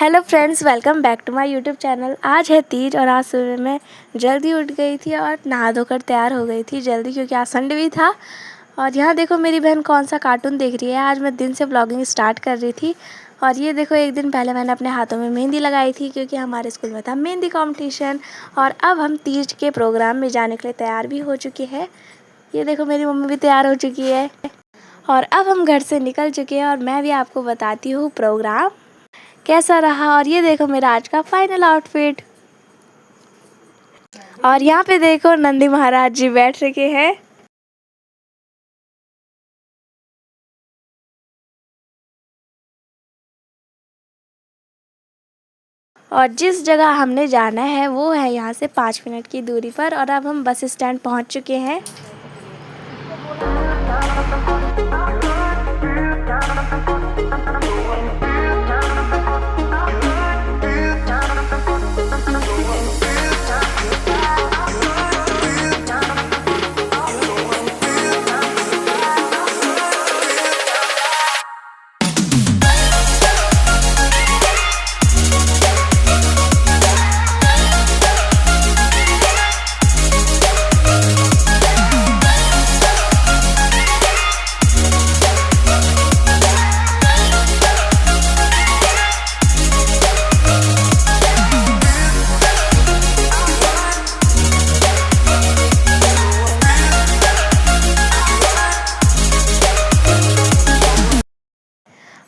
Hello friends, welcome back to my YouTube channel. आज है तीज और आज सुबह मैं जल्दी उठ गई थी और नहा धोकर तैयार हो गई थी जल्दी, क्योंकि आज संडे भी था। और यहाँ देखो मेरी बहन कौन सा कार्टून देख रही है। आज मैं दिन से ब्लॉगिंग स्टार्ट कर रही थी और ये देखो एक दिन पहले मैंने अपने हाथों में मेहंदी लगाई थी, क्योंकि हमारे स्कूल में था मेहंदी कॉम्पिटिशन। और अब हम तीज के प्रोग्राम में जाने के लिए तैयार भी हो चुके हैं। ये देखो मेरी मम्मी भी तैयार हो चुकी है और अब हम घर से निकल चुके हैं और मैं भी आपको बताती हूँ प्रोग्राम कैसा रहा। और ये देखो मेरा आज का फाइनल आउटफिट। और यहाँ पे देखो नंदी महाराज जी बैठ रखे हैं। और जिस जगह हमने जाना है वो है यहाँ से 5 मिनट की दूरी पर। और अब हम बस स्टैंड पहुँच चुके हैं।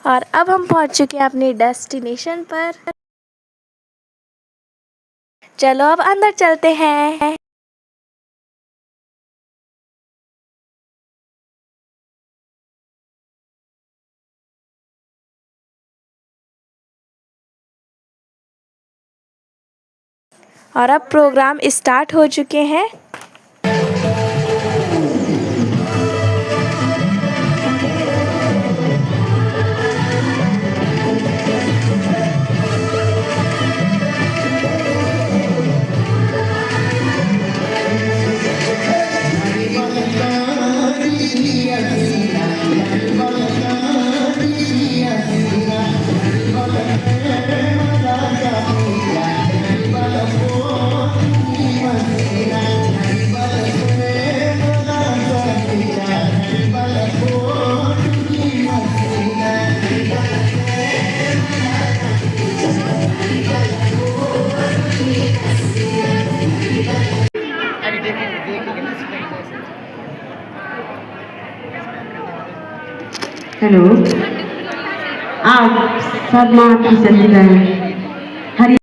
और अब हम पहुंच चुके हैं अपनी डेस्टिनेशन पर। चलो अब अंदर चलते हैं। और अब प्रोग्राम स्टार्ट हो चुके हैं। हेलो, आप सब माँ की सती रहे हरि।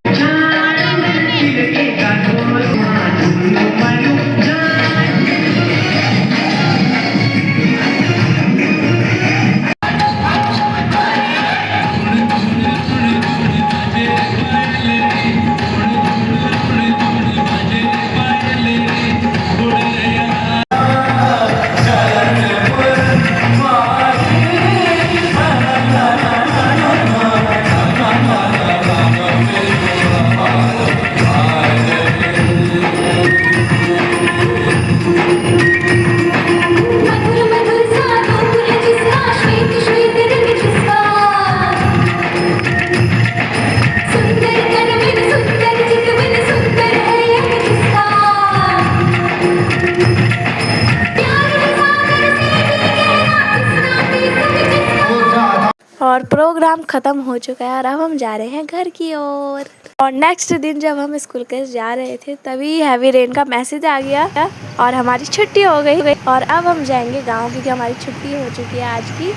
और प्रोग्राम ख़त्म हो चुका है और अब हम जा रहे हैं घर की ओर। और नेक्स्ट दिन जब हम स्कूल के जा रहे थे तभी हैवी रेन का मैसेज आ गया और हमारी छुट्टी हो गई। और अब हम जाएंगे गांव, क्योंकि हमारी छुट्टी हो चुकी है आज की।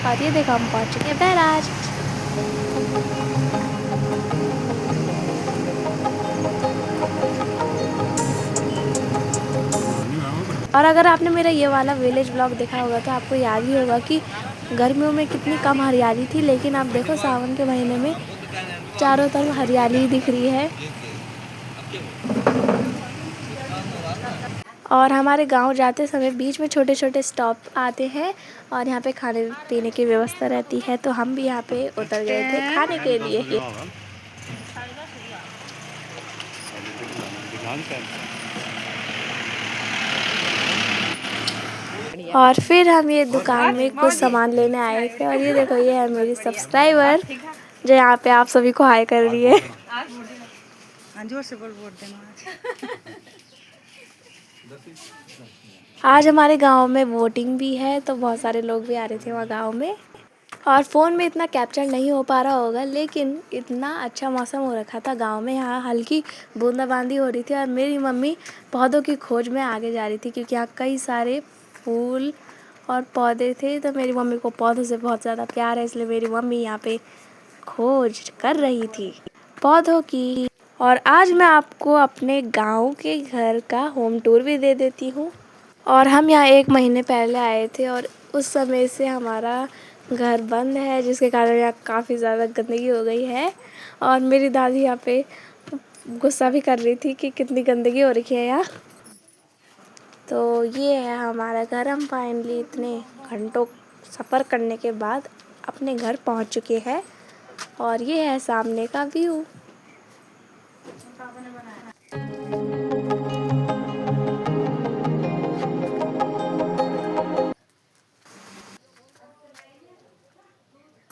और ये देखो हम पहुंच चुके हैं बैराज। और अगर आपने मेरा ये वाला विलेज ब्लॉग देखा होगा तो आपको याद ही होगा कि गर्मियों में कितनी कम हरियाली थी, लेकिन अब देखो सावन के महीने में चारों तरफ हरियाली ही दिख रही है। और हमारे गांव जाते समय बीच में छोटे छोटे स्टॉप आते हैं और यहाँ पे खाने पीने की व्यवस्था रहती है, तो हम भी यहाँ पे उतर गए थे खाने के लिए। और फिर हम ये दुकान में कुछ सामान लेने आए थे। और ये देखो ये है मेरी सब्सक्राइबर जो यहाँ पे आप सभी को हाय कर रही है। जोर से बोल वोट देना आज हमारे गांव में वोटिंग भी है, तो बहुत सारे लोग भी आ रहे थे वहाँ गांव में। और फ़ोन में इतना कैप्चर नहीं हो पा रहा होगा, लेकिन इतना अच्छा मौसम हो रखा था गांव में। यहाँ हल्की बूंदाबांदी हो रही थी और मेरी मम्मी पौधों की खोज में आगे जा रही थी, क्योंकि यहाँ कई सारे फूल और पौधे थे। तो मेरी मम्मी को पौधों से बहुत ज़्यादा प्यार है, इसलिए मेरी मम्मी यहाँ पे खोज कर रही थी पौधों की। और आज मैं आपको अपने गांव के घर का होम टूर भी दे देती हूँ। और हम यहाँ 1 महीने पहले आए थे और उस समय से हमारा घर बंद है, जिसके कारण यहाँ काफ़ी ज़्यादा गंदगी हो गई है। और मेरी दादी यहाँ पे गुस्सा भी कर रही थी कि कितनी गंदगी हो रखी है यहाँ। तो ये है हमारा घर। हम फाइनली इतने घंटों सफ़र करने के बाद अपने घर पहुँच चुके हैं। और ये है सामने का व्यू।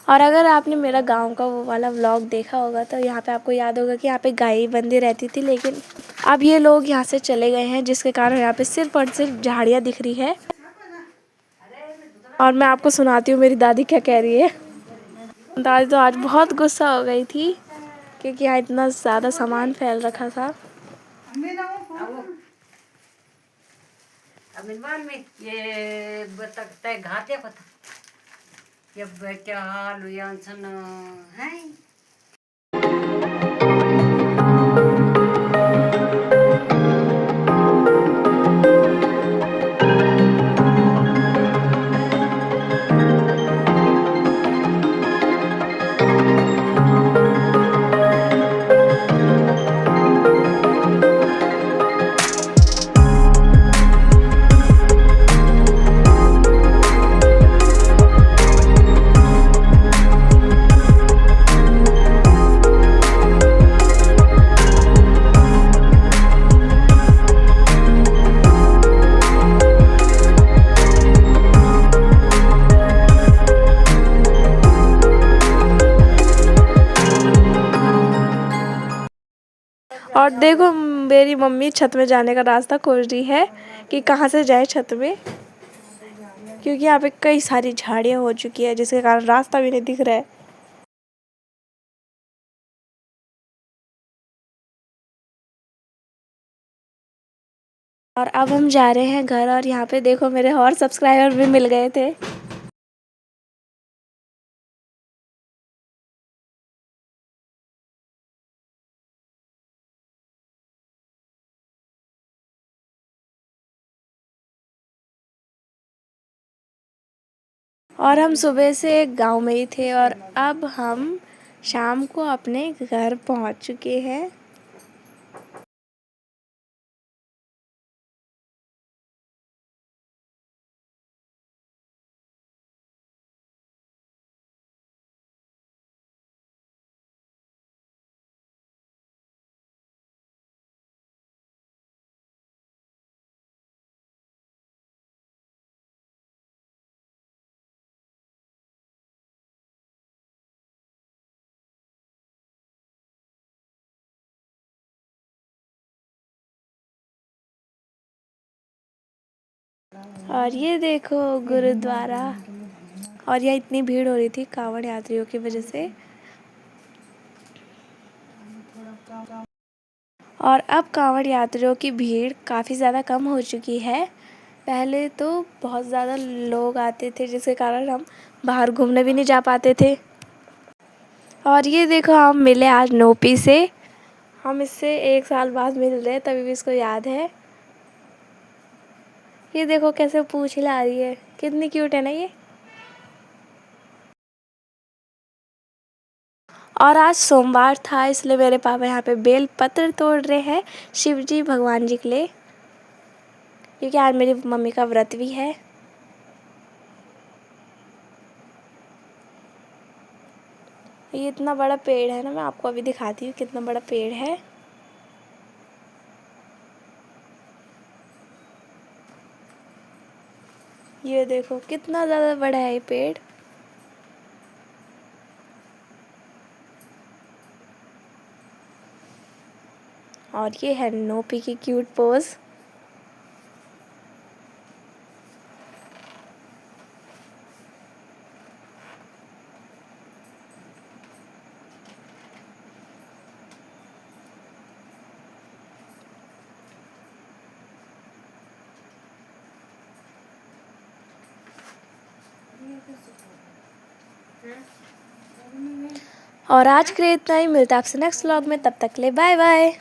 और अगर आपने मेरा गांव का वो वाला व्लॉग देखा होगा, तो यहाँ पे आपको याद होगा कि यहाँ पे गाय बंदी रहती थी, लेकिन अब ये लोग यहाँ से चले गए हैं, जिसके कारण यहाँ पे सिर्फ और सिर्फ झाड़ियाँ दिख रही है। और मैं आपको सुनाती हूँ मेरी दादी क्या कह रही है। दादी तो आज बहुत गुस्सा हो गई थी, क्योंकि यहाँ इतना ज़्यादा सामान फैल रखा था। में ये बतकते घाटे पता ये बेटा हाल यांसन है। और देखो मेरी मम्मी छत में जाने का रास्ता खोज रही है कि कहाँ से जाए छत में, क्योंकि यहाँ पे कई सारी झाड़ियाँ हो चुकी है, जिसके कारण रास्ता भी नहीं दिख रहा है। और अब हम जा रहे हैं घर। और यहाँ पे देखो मेरे और सब्सक्राइबर भी मिल गए थे। और हम सुबह से गांव में ही थे और अब हम शाम को अपने घर पहुंच चुके हैं। और ये देखो गुरुद्वारा। और यहाँ इतनी भीड़ हो रही थी कांवड़ यात्रियों की वजह से। और अब कांवड़ यात्रियों की भीड़ काफ़ी ज़्यादा कम हो चुकी है। पहले तो बहुत ज़्यादा लोग आते थे, जिसके कारण हम बाहर घूमने भी नहीं जा पाते थे। और ये देखो हम मिले आज नोपी से। हम इससे 1 साल बाद मिल रहे हैं, तभी भी इसको याद है। ये देखो कैसे पूंछ हिला रही है, कितनी क्यूट है ना ये। और आज सोमवार था, इसलिए मेरे पापा यहाँ पे बेल पत्र तोड़ रहे हैं शिव जी भगवान जी के लिए, क्योंकि आज मेरी मम्मी का व्रत भी है। ये इतना बड़ा पेड़ है ना, मैं आपको अभी दिखाती हूँ कितना बड़ा पेड़ है। ये देखो कितना ज़्यादा बड़ा है ये पेड़। और ये है नोपी की क्यूट पोज। और आज के लिए इतना ही, मिलता है आपसे नेक्स्ट व्लॉग में, तब तक के लिए बाय बाय।